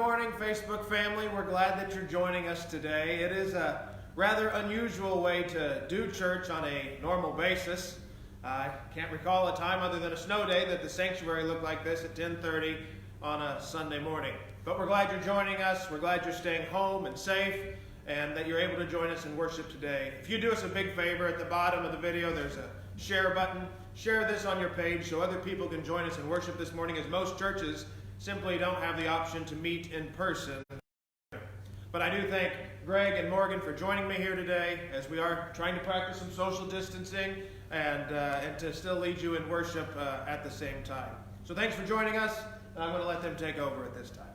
morning, Facebook family. We're glad that you're joining us today. It is a rather unusual way to do church on a normal basis. I can't recall a time other than a snow day that the sanctuary looked like this at 10:30 on a Sunday morning. But we're glad you're joining us. We're glad you're staying home and safe, and that you're able to join us in worship today. If you do us a big favor, at the bottom of the video there's a share button. Share this on your page so other people can join us in worship this morning, as most churches simply don't have the option to meet in person. But I do thank Greg and Morgan for joining me here today, as we are trying to practice some social distancing and to still lead you in worship at the same time. So thanks for joining us, and I'm going to let them take over at this time.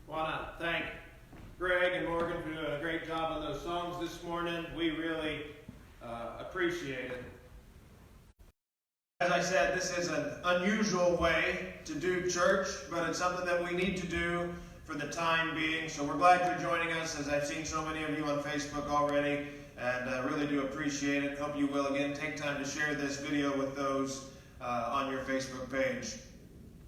Want to thank Greg and Morgan for doing a great job on those songs this morning. We really appreciate it. As I said, this is an unusual way to do church, but it's something that we need to do for the time being. So we're glad you're joining us, as I've seen so many of you on Facebook already, and really do appreciate it. Hope you will again take time to share this video with those on your Facebook page.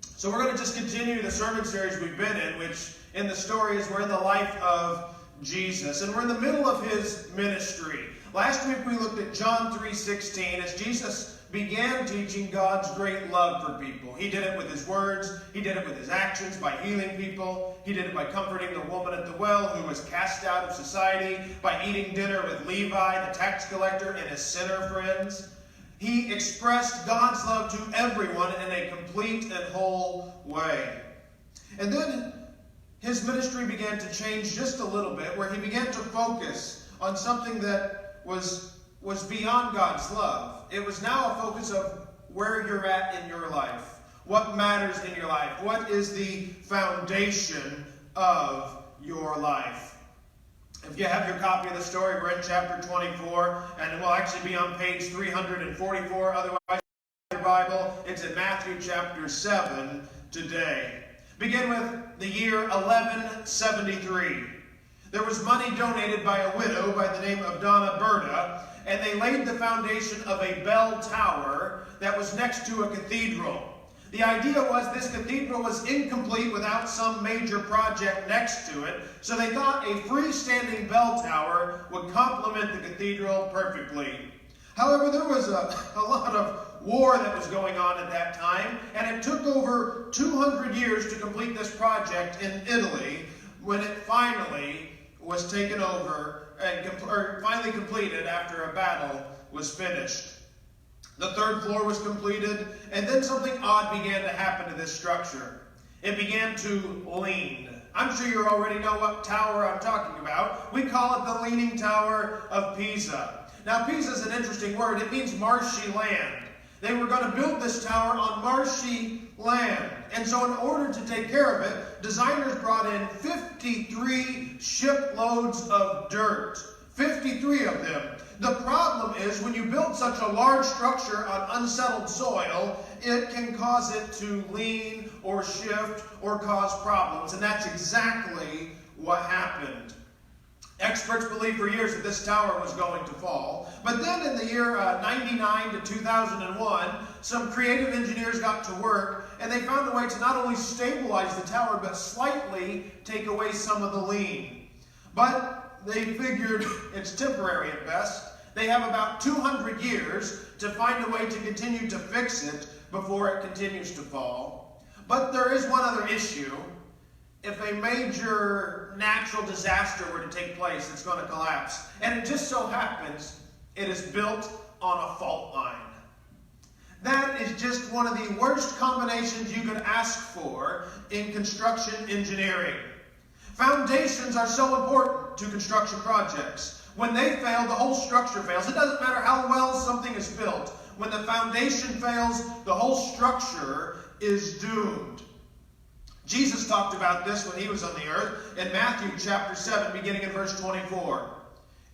So we're going to just continue the sermon series we've been in, which in the story is we're in the life of Jesus, and we're in the middle of his ministry. Last week we looked at John 3:16 as Jesus began teaching God's great love for people. He did it with his words, he did it with his actions by healing people, he did it by comforting the woman at the well who was cast out of society, by eating dinner with Levi, the tax collector, and his sinner friends. He expressed God's love to everyone in a complete and whole way. And then his ministry began to change just a little bit, where he began to focus on something that was beyond God's love. It was now a focus of where you're at in your life. What matters in your life? What is the foundation of your life? If you have your copy of the story, we're in chapter 24, and it will actually be on page 344. Otherwise, your Bible, it's in Matthew chapter 7 today. Begin with the year 1173. There was money donated by a widow by the name of Donna Berta, and they laid the foundation of a bell tower that was next to a cathedral. The idea was this cathedral was incomplete without some major project next to it, so they thought a freestanding bell tower would complement the cathedral perfectly. However, there was a lot of war that was going on at that time, and it took over 200 years to complete this project in Italy when it finally was taken over and finally completed after a battle was finished. The third floor was completed, and then something odd began to happen to this structure. It began to lean. I'm sure you already know what tower I'm talking about. We call it the Leaning Tower of Pisa. Now, Pisa is an interesting word. It means marshy land. They were going to build this tower on marshy land. And so in order to take care of it, designers brought in 53 shiploads of dirt. 53 of them. The problem is when you build such a large structure on unsettled soil, it can cause it to lean or shift or cause problems. And that's exactly what happened. Experts believed for years that this tower was going to fall. But then in the year 99 to 2001, some creative engineers got to work and they found a way to not only stabilize the tower, but slightly take away some of the lean. But they figured it's temporary at best. They have about 200 years to find a way to continue to fix it before it continues to fall. But there is one other issue. If a major natural disaster were to take place, it's going to collapse. And it just so happens it is built on a fault line. That is just one of the worst combinations you could ask for in construction engineering. Foundations are so important to construction projects. When they fail, the whole structure fails. It doesn't matter how well something is built. When the foundation fails, the whole structure is doomed. Jesus talked about this when he was on the earth in Matthew chapter 7, beginning in verse 24.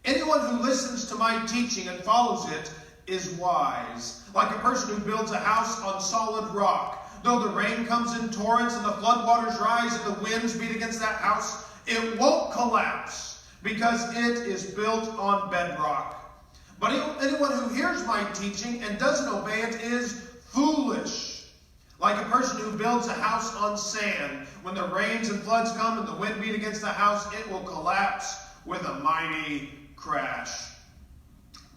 Anyone who listens to my teaching and follows it is wise, like a person who builds a house on solid rock. Though the rain comes in torrents and the floodwaters rise and the winds beat against that house, it won't collapse because it is built on bedrock. But anyone who hears my teaching and doesn't obey it is foolish. Like a person who builds a house on sand. When the rains and floods come and the wind beat against the house, it will collapse with a mighty crash.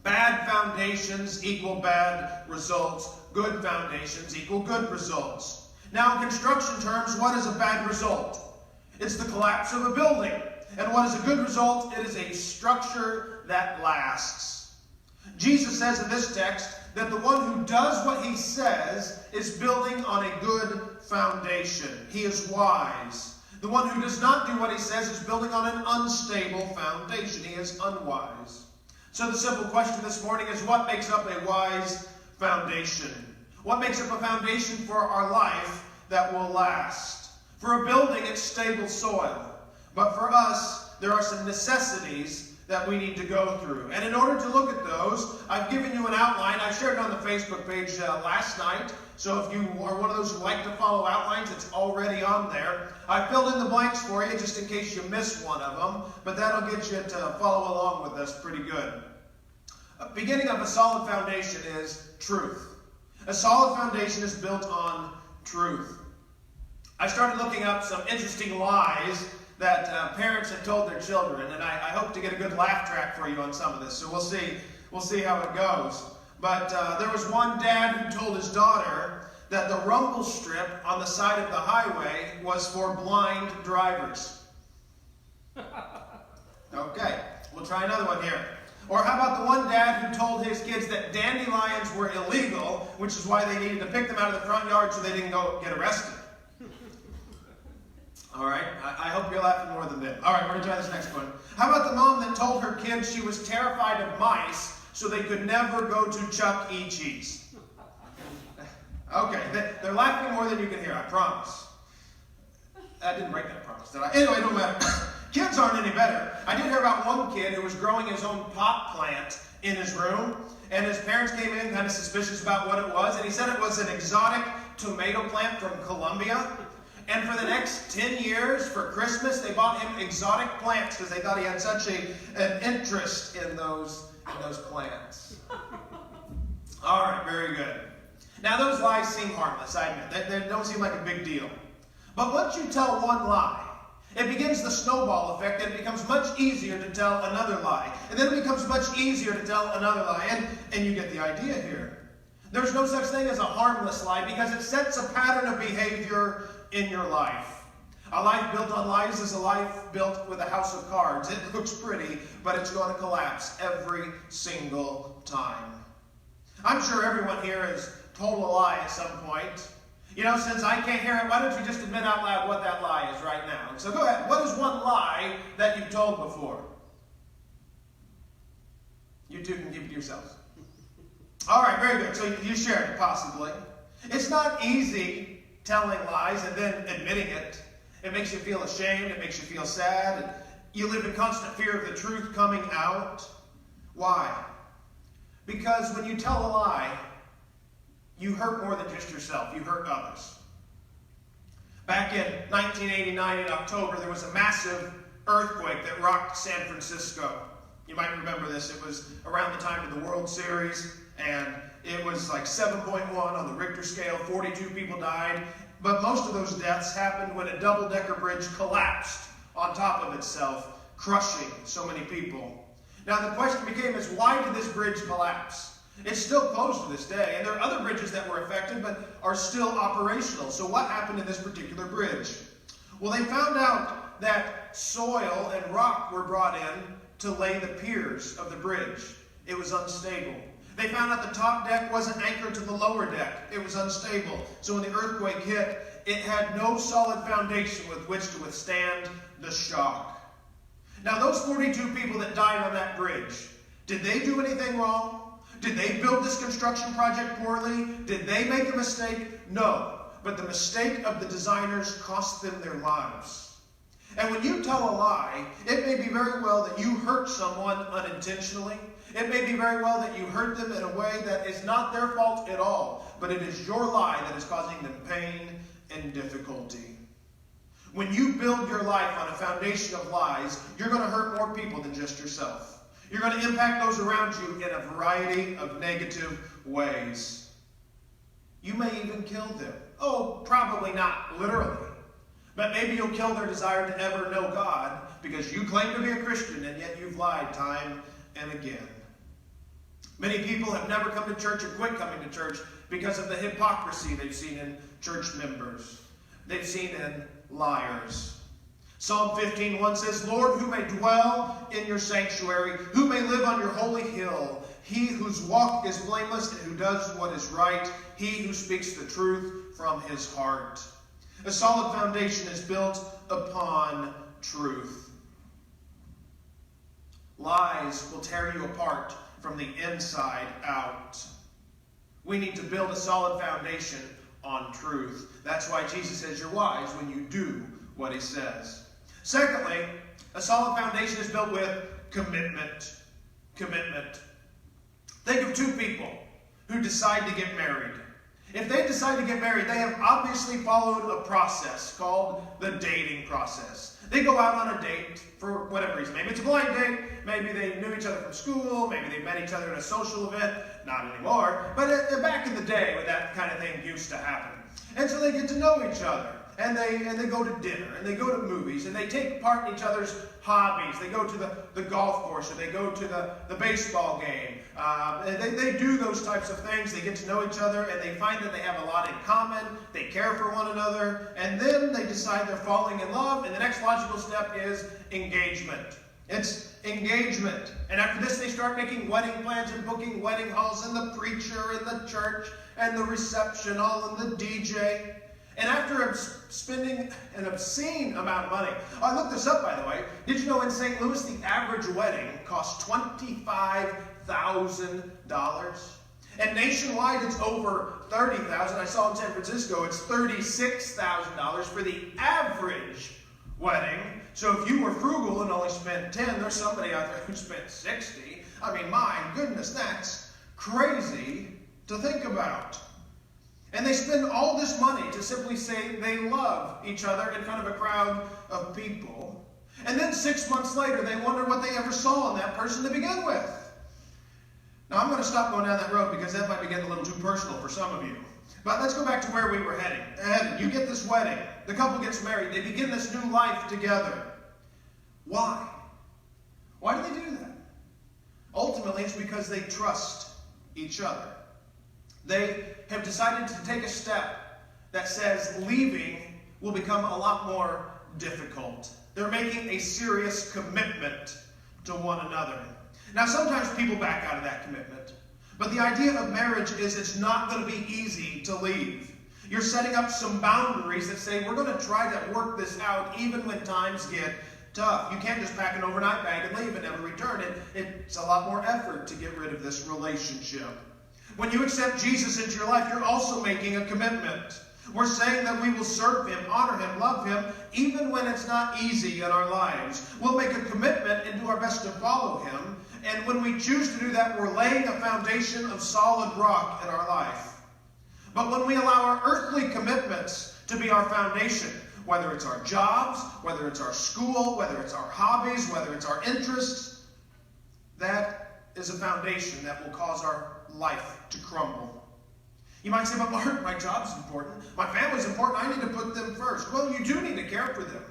Bad foundations equal bad results. Good foundations equal good results. Now, in construction terms, what is a bad result? It's the collapse of a building. And what is a good result? It is a structure that lasts. Jesus says in this text that the one who does what he says is building on a good foundation. He is wise. The one who does not do what he says is building on an unstable foundation. He is unwise. So the simple question this morning is, what makes up a wise foundation? What makes up a foundation for our life that will last? For a building, it's stable soil. But for us, there are some necessities that we need to go through. And in order to look at those, I've given you an outline. I shared it on the Facebook page last night. So if you are one of those who like to follow outlines, it's already on there. I filled in the blanks for you just in case you miss one of them. But that'll get you to follow along with us pretty good. Beginning of a solid foundation is truth. A solid foundation is built on truth. I started looking up some interesting lies that parents have told their children, and I hope to get a good laugh track for you on some of this. So we'll see how it goes. But there was one dad who told his daughter that the rumble strip on the side of the highway was for blind drivers. Okay, we'll try another one here. Or how about the one dad who told his kids that dandelions were illegal, which is why they needed to pick them out of the front yard so they didn't go get arrested. All right, I hope you're laughing more than them. All right, we're going to try this next one. How about the mom that told her kids she was terrified of mice so they could never go to Chuck E. Cheese? Okay, they're laughing more than you can hear, I promise. I didn't break that promise, did I? Anyway, it don't matter. Kids aren't any better. I did hear about one kid who was growing his own pot plant in his room, and his parents came in kind of suspicious about what it was, and he said it was an exotic tomato plant from Colombia. And for the next 10 years, for Christmas, they bought him exotic plants because they thought he had such an interest in those plants. All right, very good. Now, those lies seem harmless, I admit. They don't seem like a big deal. But once you tell one lie, it begins the snowball effect, and it becomes much easier to tell another lie. And then it becomes much easier to tell another lie. And you get the idea here. There's no such thing as a harmless lie because it sets a pattern of behavior in your life. A life built on lies is a life built with a house of cards. It looks pretty, but it's going to collapse every single time. I'm sure everyone here has told a lie at some point. You know, since I can't hear it, why don't you just admit out loud what that lie is right now? So go ahead. What is one lie that you've told before? You two can keep it to yourselves. All right, very good. So you shared it, possibly. It's not easy telling lies and then admitting it. It makes you feel ashamed. It makes you feel sad. And you live in constant fear of the truth coming out. Why? Because when you tell a lie, you hurt more than just yourself. You hurt others. Back in 1989 in October, there was a massive earthquake that rocked San Francisco. You might remember this. It was around the time of the World Series, and it was like 7.1 on the Richter scale. 42 people died. But most of those deaths happened when a double-decker bridge collapsed on top of itself, crushing so many people. Now the question became is, why did this bridge collapse? It's still closed to this day, and there are other bridges that were affected but are still operational. So what happened to this particular bridge? Well, they found out that soil and rock were brought in to lay the piers of the bridge. It was unstable. They found out the top deck wasn't anchored to the lower deck. It was unstable. So when the earthquake hit, it had no solid foundation with which to withstand the shock. Now, those 42 people that died on that bridge, did they do anything wrong? Did they build this construction project poorly? Did they make a mistake? No. But the mistake of the designers cost them their lives. And when you tell a lie, it may be very well that you hurt someone unintentionally. It may be very well that you hurt them in a way that is not their fault at all, but it is your lie that is causing them pain and difficulty. When you build your life on a foundation of lies, you're going to hurt more people than just yourself. You're going to impact those around you in a variety of negative ways. You may even kill them. Oh, probably not literally. But maybe you'll kill their desire to ever know God because you claim to be a Christian and yet you've lied time and again. Many people have never come to church or quit coming to church because of the hypocrisy they've seen in church members. They've seen in liars. Psalm 15:1 says, Lord, who may dwell in your sanctuary, who may live on your holy hill, he whose walk is blameless and who does what is right, he who speaks the truth from his heart. A solid foundation is built upon truth. Lies will tear you apart from the inside out. We need to build a solid foundation on truth. That's why Jesus says you're wise when you do what he says. Secondly, a solid foundation is built with commitment. Commitment. Think of two people who decide to get married. If they decide to get married, they have obviously followed a process called the dating process. They go out on a date for whatever reason. Maybe it's a blind date. Maybe they knew each other from school. Maybe they met each other at a social event. Not anymore. But back in the day when that kind of thing used to happen. And so they get to know each other. And they go to dinner, and they go to movies, and they take part in each other's hobbies. They go to the golf course, or they go to the baseball game. They do those types of things. They get to know each other, and they find that they have a lot in common. They care for one another, and then they decide they're falling in love, and the next logical step is engagement. It's engagement. And after this, they start making wedding plans and booking wedding halls, and the preacher, and the church, and the reception hall, and the DJ. And after spending an obscene amount of money, I looked this up, by the way. Did you know in St. Louis, the average wedding costs $25,000? And nationwide, it's over $30,000. I saw in San Francisco, it's $36,000 for the average wedding. So if you were frugal and only spent 10, there's somebody out there who spent 60. I mean, my goodness, that's crazy to think about. And they spend all this money to simply say they love each other in front of a crowd of people. And then 6 months later, they wonder what they ever saw in that person to begin with. Now, I'm going to stop going down that road because that might be getting a little too personal for some of you. But let's go back to where we were heading. You get this wedding. The couple gets married. They begin this new life together. Why? Why do they do that? Ultimately, it's because they trust each other. They have decided to take a step that says leaving will become a lot more difficult. They're making a serious commitment to one another. Now, sometimes people back out of that commitment. But the idea of marriage is it's not going to be easy to leave. You're setting up some boundaries that say we're going to try to work this out even when times get tough. You can't just pack an overnight bag and leave and never return. It's a lot more effort to get rid of this relationship. When you accept Jesus into your life, you're also making a commitment. We're saying that we will serve Him, honor Him, love Him, even when it's not easy in our lives. We'll make a commitment and do our best to follow Him. And when we choose to do that, we're laying a foundation of solid rock in our life. But when we allow our earthly commitments to be our foundation, whether it's our jobs, whether it's our school, whether it's our hobbies, whether it's our interests, that is a foundation that will cause our life to crumble. You might say, but Mark, my job's important. My family's important. I need to put them first. Well, you do need to care for them,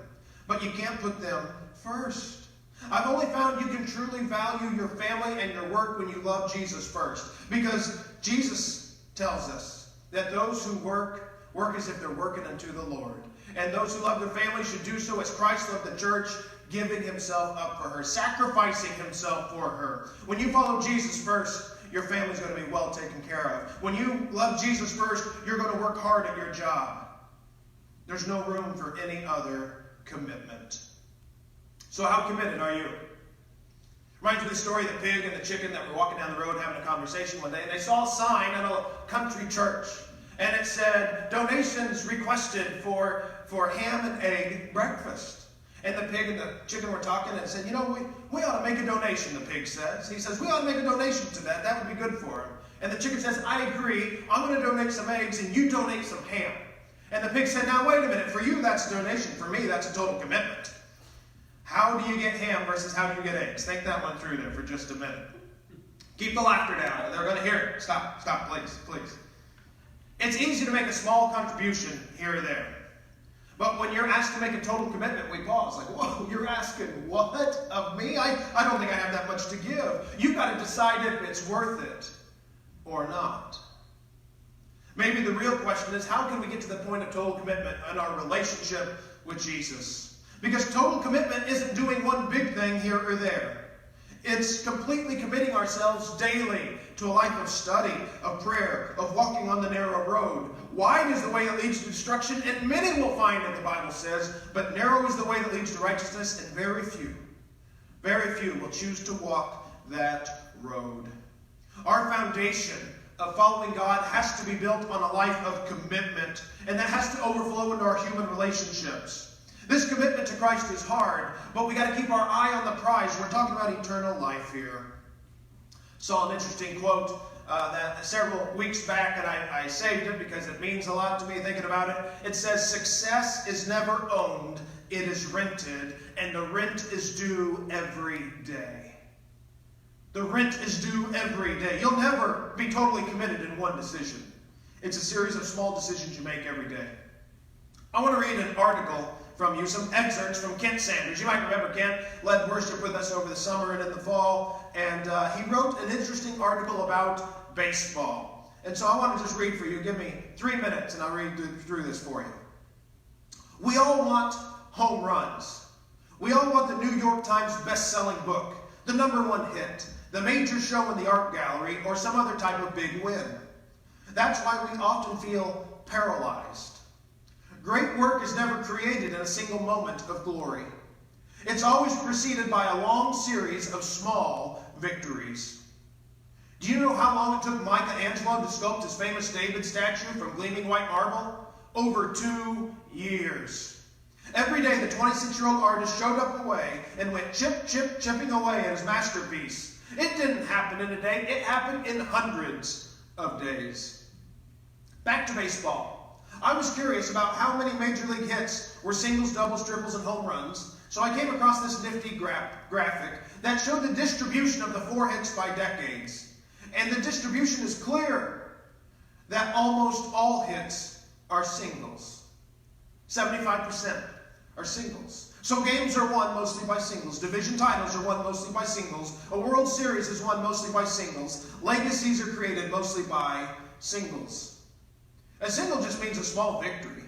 but you can't put them first. I've only found you can truly value your family and your work when you love Jesus first. Because Jesus tells us that those who work as if they're working unto the Lord. And those who love their family should do so as Christ loved the church, giving Himself up for her, sacrificing Himself for her. When you follow Jesus first, your family's going to be well taken care of. When you love Jesus first, you're going to work hard at your job. There's no room for any other commitment. So how committed are you? Reminds me of the story of the pig and the chicken that were walking down the road having a conversation one day. And they saw a sign at a country church. And it said, donations requested for ham and egg breakfast. And the pig and the chicken were talking and said, we ought to make a donation, the pig says. He says, we ought to make a donation to that. That would be good for him. And the chicken says, I agree. I'm going to donate some eggs and you donate some ham. And the pig said, now wait a minute. For you, that's a donation. For me, that's a total commitment. How do you get ham versus how do you get eggs? Think that one through there for just a minute. Keep the laughter down. They're going to hear it. Stop, please. It's easy to make a small contribution here or there. But when you're asked to make a total commitment, we pause. Like, whoa, you're asking what of me? I don't think I have that much to give. You've got to decide if it's worth it or not. Maybe the real question is, how can we get to the point of total commitment in our relationship with Jesus? Because total commitment isn't doing one big thing here or there. It's completely committing ourselves daily to a life of study, of prayer, of walking on the narrow road. Wide is the way that leads to destruction, and many will find it, the Bible says, but narrow is the way that leads to righteousness, and very few will choose to walk that road. Our foundation of following God has to be built on a life of commitment, and that has to overflow into our human relationships. This commitment to Christ is hard, but we got to keep our eye on the prize. We're talking about eternal life here. Saw an interesting quote that several weeks back, and I saved it because it means a lot to me thinking about it. It says, success is never owned, it is rented, and the rent is due every day. The rent is due every day. You'll never be totally committed in one decision. It's a series of small decisions you make every day. I want to read an article from you, some excerpts from Kent Sanders. You might remember Kent led worship with us over the summer and in the fall, and he wrote an interesting article about baseball. And so I want to just read for you. Give me 3 minutes and I'll read through this for you. We all want home runs. We all want the New York Times best-selling book, the #1 hit, the major show in the art gallery, or some other type of big win. That's why we often feel paralyzed. Great work is never created in a single moment of glory. It's always preceded by a long series of small victories. Do you know how long it took Michelangelo to sculpt his famous David statue from gleaming white marble? Over 2 years. Every day the 26-year-old artist showed up away and went chipping away at his masterpiece. It didn't happen in a day. It happened in hundreds of days. Back to baseball. I was curious about how many major league hits were singles, doubles, triples, and home runs, so I came across this nifty graphic that showed the distribution of the 4 hits by decades. And the distribution is clear that almost all hits are singles. 75% are singles. So games are won mostly by singles. Division titles are won mostly by singles. A World Series is won mostly by singles. Legacies are created mostly by singles. A single just means a small victory.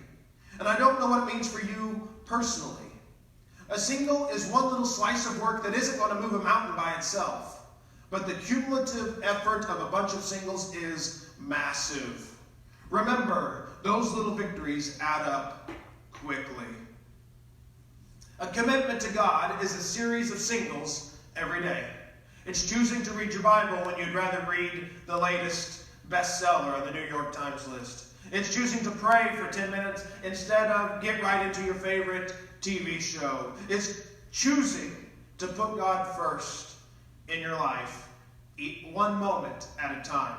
And I don't know what it means for you personally. A single is one little slice of work that isn't going to move a mountain by itself. But the cumulative effort of a bunch of singles is massive. Remember, those little victories add up quickly. A commitment to God is a series of singles every day. It's choosing to read your Bible when you'd rather read the latest bestseller on the New York Times list. It's choosing to pray for 10 minutes instead of get right into your favorite TV show. It's choosing to put God first in your life, one moment at a time.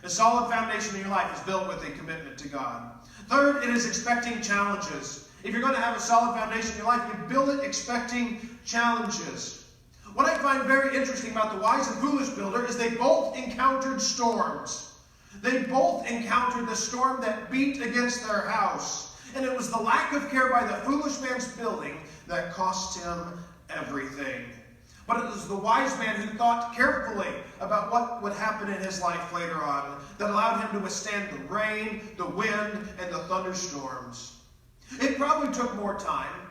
A solid foundation in your life is built with a commitment to God. Third, it is expecting challenges. If you're going to have a solid foundation in your life, you build it expecting challenges. What I find very interesting about the wise and foolish builder is they both encountered storms. They both encountered the storm that beat against their house. And it was the lack of care by the foolish man's building that cost him everything. But it was the wise man who thought carefully about what would happen in his life later on that allowed him to withstand the rain, the wind, and the thunderstorms. It probably took more time,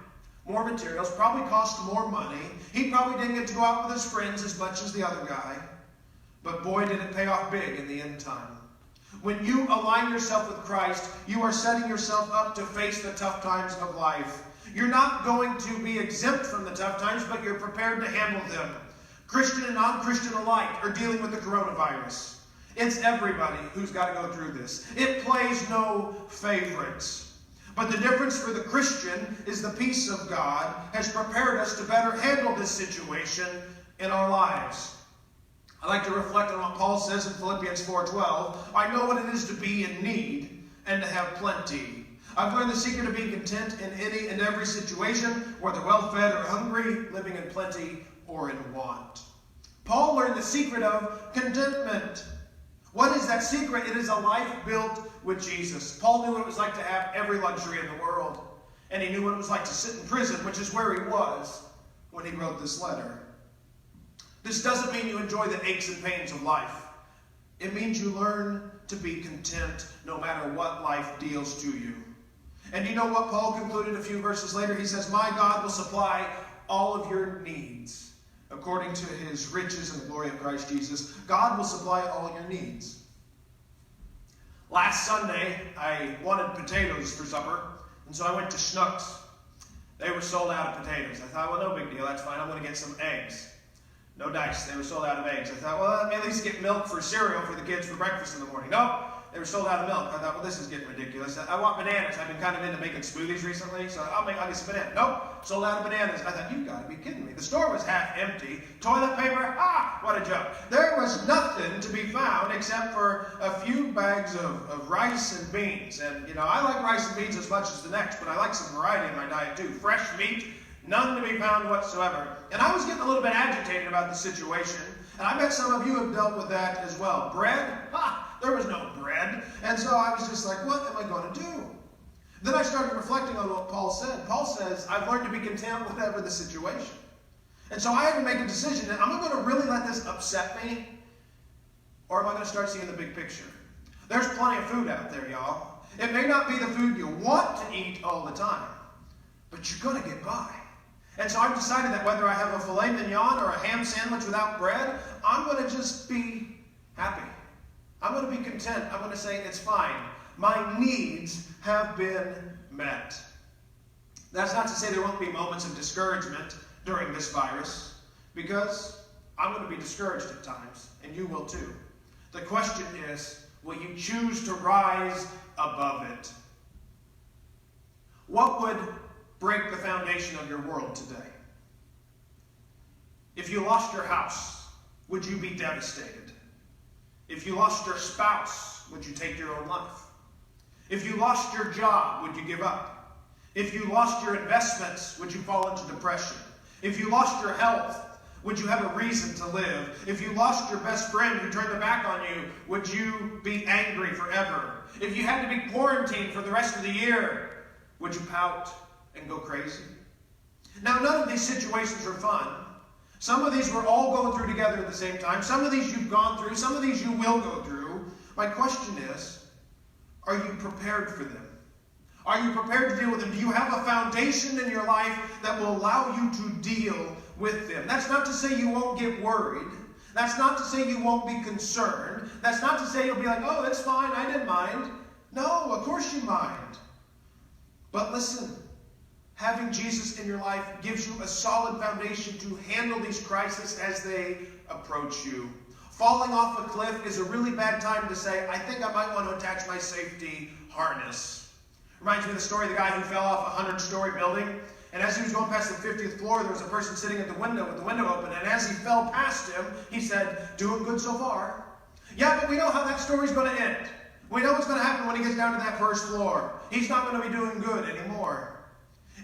more materials, probably cost more money. He probably didn't get to go out with his friends as much as the other guy. But boy, did it pay off big in the end time. When you align yourself with Christ, you are setting yourself up to face the tough times of life. You're not going to be exempt from the tough times, but you're prepared to handle them. Christian and non-Christian alike are dealing with the coronavirus. It's everybody who's got to go through this. It plays no favorites. But the difference for the Christian is the peace of God has prepared us to better handle this situation in our lives. I like to reflect on what Paul says in Philippians 4:12. I know what it is to be in need and to have plenty. I've learned the secret of being content in any and every situation, whether well-fed or hungry, living in plenty or in want. Paul learned the secret of contentment. What is that secret? It is a life built with Jesus. Paul knew what it was like to have every luxury in the world. And he knew what it was like to sit in prison, which is where he was when he wrote this letter. This doesn't mean you enjoy the aches and pains of life. It means you learn to be content no matter what life deals to you. And you know what Paul concluded a few verses later? He says, my God will supply all of your needs according to his riches in the glory of Christ Jesus. God will supply all your needs. Last Sunday, I wanted potatoes for supper, and so I went to Schnucks. They were sold out of potatoes. I thought, well, no big deal. That's fine. I'm going to get some eggs. No dice. They were sold out of eggs. I thought, well, let me at least get milk for cereal for the kids for breakfast in the morning. Nope. They were sold out of milk. I thought, well, this is getting ridiculous. I want bananas. I've been kind of into making smoothies recently, so I'll get some bananas. Nope. Sold out of bananas. I thought, you've got to be kidding me. The store was half empty. Toilet paper? What a joke. There was nothing to be found except for a few bags of rice and beans. And, I like rice and beans as much as the next, but I like some variety in my diet too. Fresh meat, none to be found whatsoever. And I was getting a little bit agitated about the situation. And I bet some of you have dealt with that as well. Bread? There was no bread. And so I was just like, what am I going to do? Then I started reflecting on what Paul said. Paul says, I've learned to be content whatever the situation. And so I had to make a decision. Am I going to really let this upset me? Or am I going to start seeing the big picture? There's plenty of food out there, y'all. It may not be the food you want to eat all the time, but you're going to get by. And so I've decided that whether I have a filet mignon or a ham sandwich without bread, I'm going to just be happy. I'm going to be content. I'm going to say it's fine. My needs have been met. That's not to say there won't be moments of discouragement during this virus, because I'm going to be discouraged at times, and you will too. The question is, will you choose to rise above it? What would break the foundation of your world today? If you lost your house, would you be devastated? If you lost your spouse, would you take your own life? If you lost your job, would you give up? If you lost your investments, would you fall into depression? If you lost your health, would you have a reason to live? If you lost your best friend who turned their back on you, would you be angry forever? If you had to be quarantined for the rest of the year, would you pout and go crazy? Now, none of these situations are fun. Some of these we're all going through together at the same time. Some of these you've gone through. Some of these you will go through. My question is, are you prepared for them? Are you prepared to deal with them? Do you have a foundation in your life that will allow you to deal with them? That's not to say you won't get worried. That's not to say you won't be concerned. That's not to say you'll be like, oh, that's fine, I didn't mind. No, of course you mind. But listen, having Jesus in your life gives you a solid foundation to handle these crises as they approach you. Falling off a cliff is a really bad time to say, I think I might want to attach my safety harness. Reminds me of the story of the guy who fell off a 100-story building. And as he was going past the 50th floor, there was a person sitting at the window with the window open. And as he fell past him, he said, doing good so far. Yeah, but we know how that story's going to end. We know what's going to happen when he gets down to that first floor. He's not going to be doing good anymore.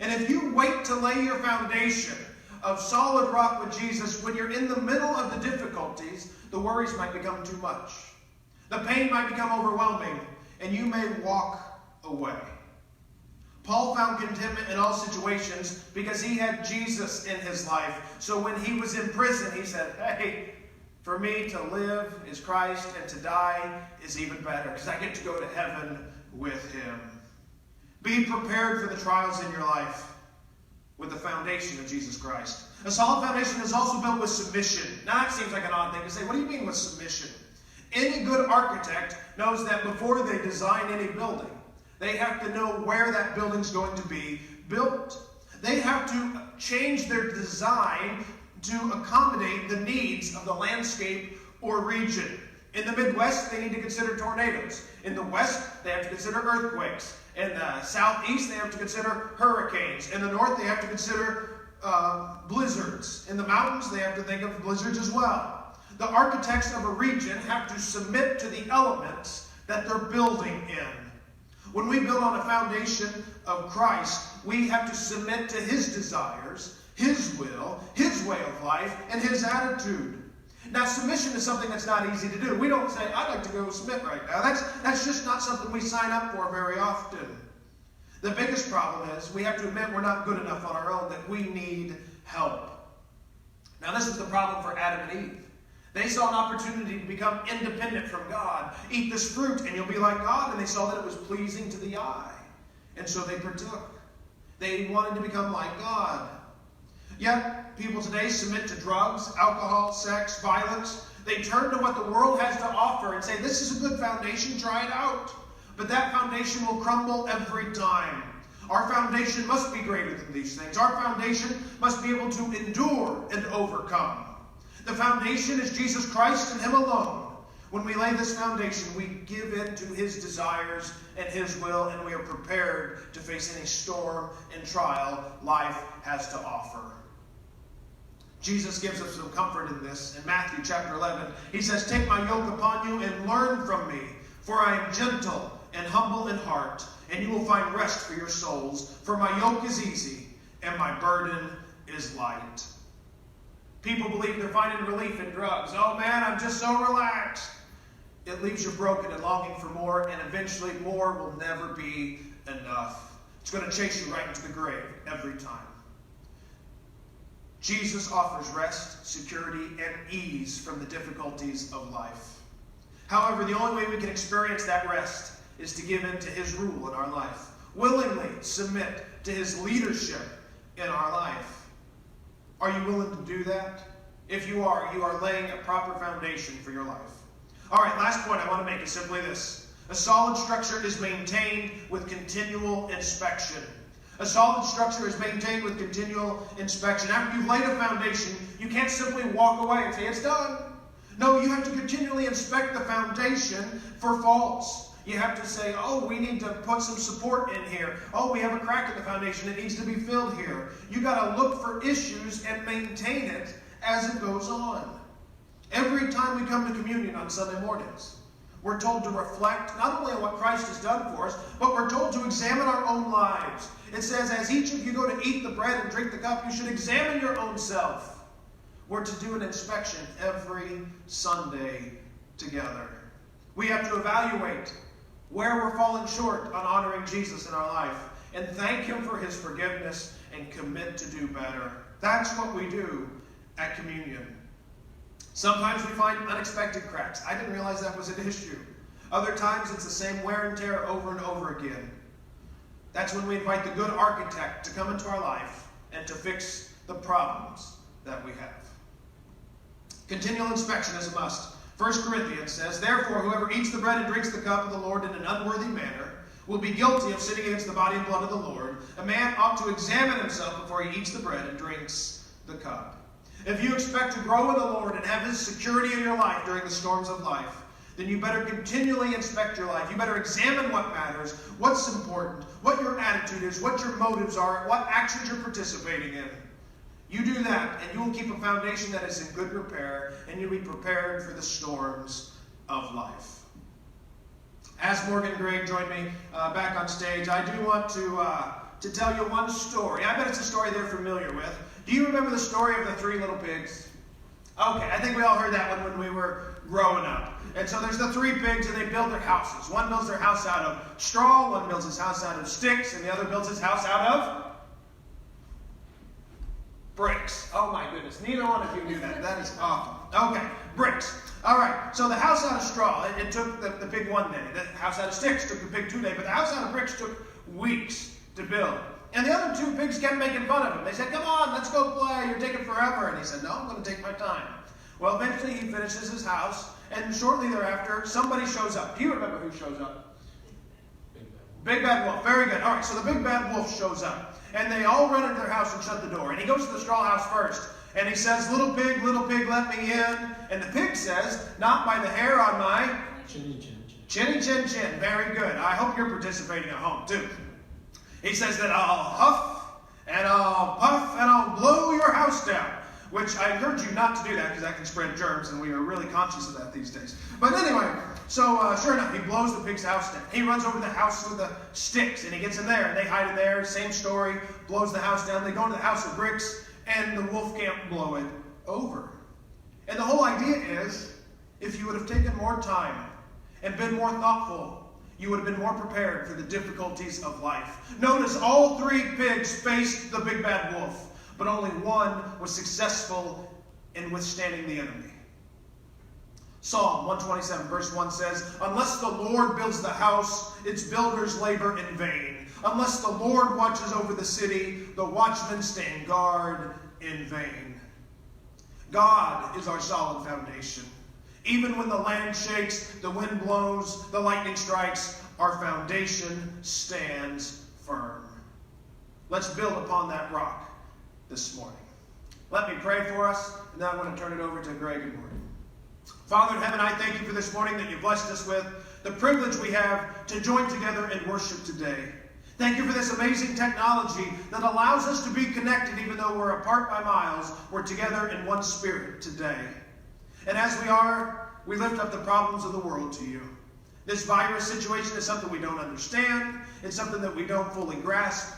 And if you wait to lay your foundation of solid rock with Jesus, when you're in the middle of the difficulties, the worries might become too much. The pain might become overwhelming, and you may walk away. Paul found contentment in all situations because he had Jesus in his life. So when he was in prison, he said, hey, for me to live is Christ and to die is even better because I get to go to heaven with him. Be prepared for the trials in your life with the foundation of Jesus Christ. A solid foundation is also built with submission. Now that seems like an odd thing to say. What do you mean with submission? Any good architect knows that before they design any building, they have to know where that building's going to be built. They have to change their design to accommodate the needs of the landscape or region. In the Midwest, they need to consider tornadoes. In the West, they have to consider earthquakes. In the Southeast, they have to consider hurricanes. In the North, they have to consider blizzards. In the mountains, they have to think of blizzards as well. The architects of a region have to submit to the elements that they're building in. When we build on a foundation of Christ, we have to submit to His desires, His will, His way of life, and His attitude. Now, submission is something that's not easy to do. We don't say, I'd like to go submit right now. That's just not something we sign up for very often. The biggest problem is we have to admit we're not good enough on our own, that we need help. Now, this was the problem for Adam and Eve. They saw an opportunity to become independent from God. Eat this fruit and you'll be like God. And they saw that it was pleasing to the eye. And so they partook. They wanted to become like God. Yet, people today submit to drugs, alcohol, sex, violence. They turn to what the world has to offer and say, this is a good foundation, try it out. But that foundation will crumble every time. Our foundation must be greater than these things. Our foundation must be able to endure and overcome. The foundation is Jesus Christ and Him alone. When we lay this foundation, we give in to His desires and His will, and we are prepared to face any storm and trial life has to offer. Jesus gives us some comfort in this. In Matthew chapter 11, He says, take my yoke upon you and learn from me, for I am gentle and humble in heart, and you will find rest for your souls. For my yoke is easy, and my burden is light. People believe they're finding relief in drugs. Oh man, I'm just so relaxed. It leaves you broken and longing for more, and eventually more will never be enough. It's going to chase you right into the grave every time. Jesus offers rest, security, and ease from the difficulties of life. However, the only way we can experience that rest is to give in to His rule in our life. Willingly submit to His leadership in our life. Are you willing to do that? If you are laying a proper foundation for your life. All right, last point I want to make is simply this. A solid structure is maintained with continual inspection. A solid structure is maintained with continual inspection. After you've laid a foundation, you can't simply walk away and say, it's done. No, you have to continually inspect the foundation for faults. You have to say, oh, we need to put some support in here. Oh, we have a crack in the foundation. It needs to be filled here. You got to look for issues and maintain it as it goes on. Every time we come to communion on Sunday mornings, We're told to reflect not only on what Christ has done for us, but we're told to examine our own lives. It says, as each of you go to eat the bread and drink the cup, you should examine your own self. We're to do an inspection every Sunday together. We have to evaluate where we're falling short on honoring Jesus in our life and thank Him for His forgiveness and commit to do better. That's what we do at communion. Sometimes we find unexpected cracks. I didn't realize that was an issue. Other times it's the same wear and tear over and over again. That's when we invite the good architect to come into our life and to fix the problems that we have. Continual inspection is a must. 1 Corinthians says, therefore, whoever eats the bread and drinks the cup of the Lord in an unworthy manner will be guilty of sinning against the body and blood of the Lord. A man ought to examine himself before he eats the bread and drinks the cup. If you expect to grow in the Lord and have His security in your life during the storms of life, then you better continually inspect your life. You better examine what matters, what's important, what your attitude is, what your motives are, what actions you're participating in. You do that, and you will keep a foundation that is in good repair, and you'll be prepared for the storms of life. As Morgan and Greg join me back on stage, I do want to tell you one story. I bet it's a story they're familiar with. Do you remember the story of the 3 little pigs? Okay, I think we all heard that one when we were growing up. And so there's the 3 pigs, and they build their houses. One builds their house out of straw, one builds his house out of sticks, and the other builds his house out of bricks. Oh my goodness, neither one of you knew that. That is awful. Okay, bricks. All right, so the house out of straw, it took the pig 1 day. The house out of sticks took the pig 2 days, but the house out of bricks took weeks to build. And the other 2 pigs kept making fun of him. They said, come on, let's go play. You're taking forever. And he said, no, I'm going to take my time. Well, eventually he finishes his house, and shortly thereafter, somebody shows up. Do you remember who shows up? Big Bad Wolf. Very good. All right, so the Big Bad Wolf shows up. And they all run into their house and shut the door. And he goes to the straw house first. And he says, little pig, let me in. And the pig says, not by the hair on my chinny chin chin. Very good. I hope you're participating at home, too. He says that I'll huff and I'll puff and I'll blow your house down. Which I encourage you not to do that because that can spread germs, and we are really conscious of that these days. But anyway, so sure enough, he blows the pig's house down. He runs over to the house with the sticks, and he gets in there, and they hide in there. Same story, blows the house down. They go into the house of bricks, and the wolf can't blow it over. And the whole idea is, if you would have taken more time and been more thoughtful, you would have been more prepared for the difficulties of life. Notice all 3 pigs faced the big bad wolf, but only one was successful in withstanding the enemy. Psalm 127 verse 1 says, unless the Lord builds the house, its builders labor in vain. Unless the Lord watches over the city, the watchmen stand guard in vain. God is our solid foundation. Even when the land shakes, the wind blows, the lightning strikes, our foundation stands firm. Let's build upon that rock this morning. Let me pray for us, and then I want to turn it over to Greg and Morgan. Father in heaven, I thank you for this morning that you blessed us with, the privilege we have to join together in worship today. Thank you for this amazing technology that allows us to be connected even though we're apart by miles. We're together in one spirit today. And as we are, we lift up the problems of the world to you. This virus situation is something we don't understand. It's something that we don't fully grasp,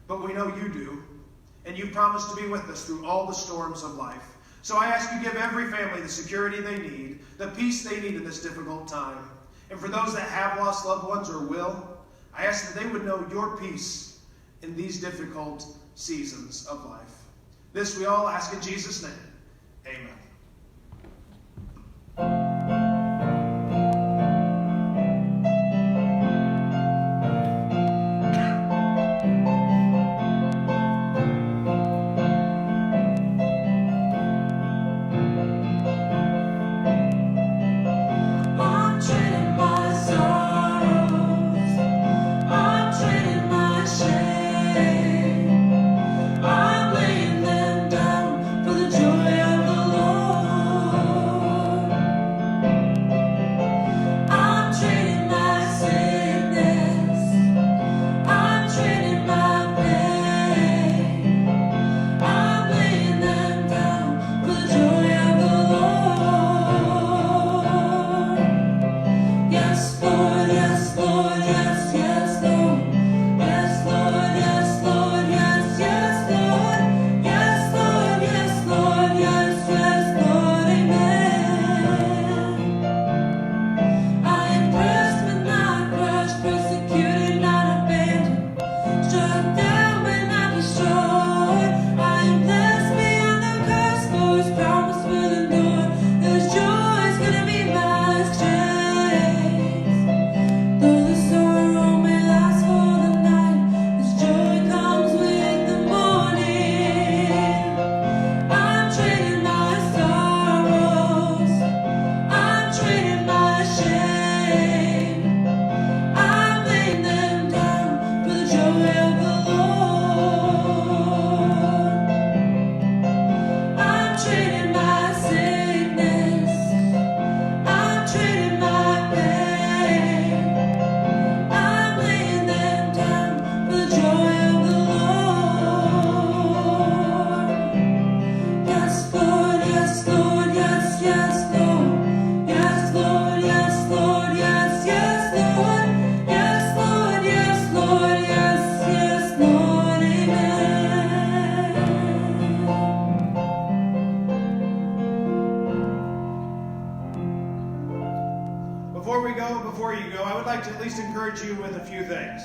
but we know you do. And you promised to be with us through all the storms of life. So I ask you to give every family the security they need, the peace they need in this difficult time. And for those that have lost loved ones or will, I ask that they would know your peace in these difficult seasons of life. This we all ask in Jesus' name. Amen. I'm laying them down for the joy before you go, I would like to at least encourage you with a few things.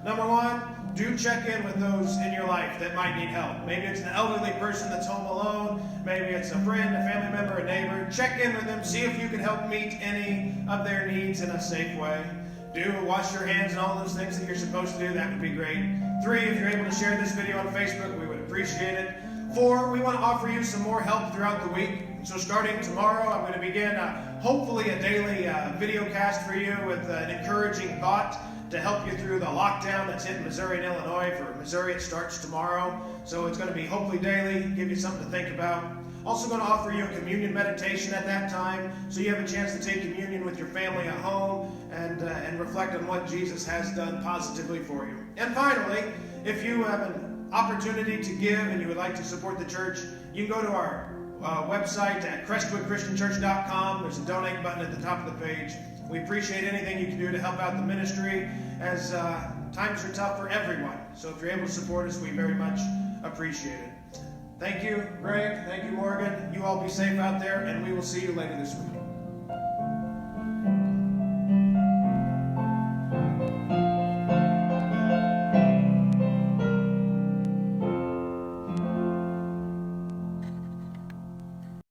Number one, do check in with those in your life that might need help. Maybe it's an elderly person that's home alone. Maybe it's a friend, a family member, a neighbor. Check in with them. See if you can help meet any of their needs in a safe way. Do wash your hands and all those things that you're supposed to do. That would be great. 3, if you're able to share this video on Facebook, we would appreciate it. 4, we want to offer you some more help throughout the week. So starting tomorrow, I'm going to begin hopefully a daily video cast for you with an encouraging thought to help you through the lockdown that's hit Missouri and Illinois. For Missouri, it starts tomorrow. So it's going to be hopefully daily, give you something to think about. Also going to offer you a communion meditation at that time, so you have a chance to take communion with your family at home and reflect on what Jesus has done positively for you. And finally, if you have an opportunity to give and you would like to support the church, you can go to our website at crestwoodchristianchurch.com. There's a donate button at the top of the page. We appreciate anything you can do to help out the ministry, as times are tough for everyone. So if you're able to support us, we very much appreciate it. Thank you, Greg. Thank you, Morgan. You all be safe out there, and we will see you later this week.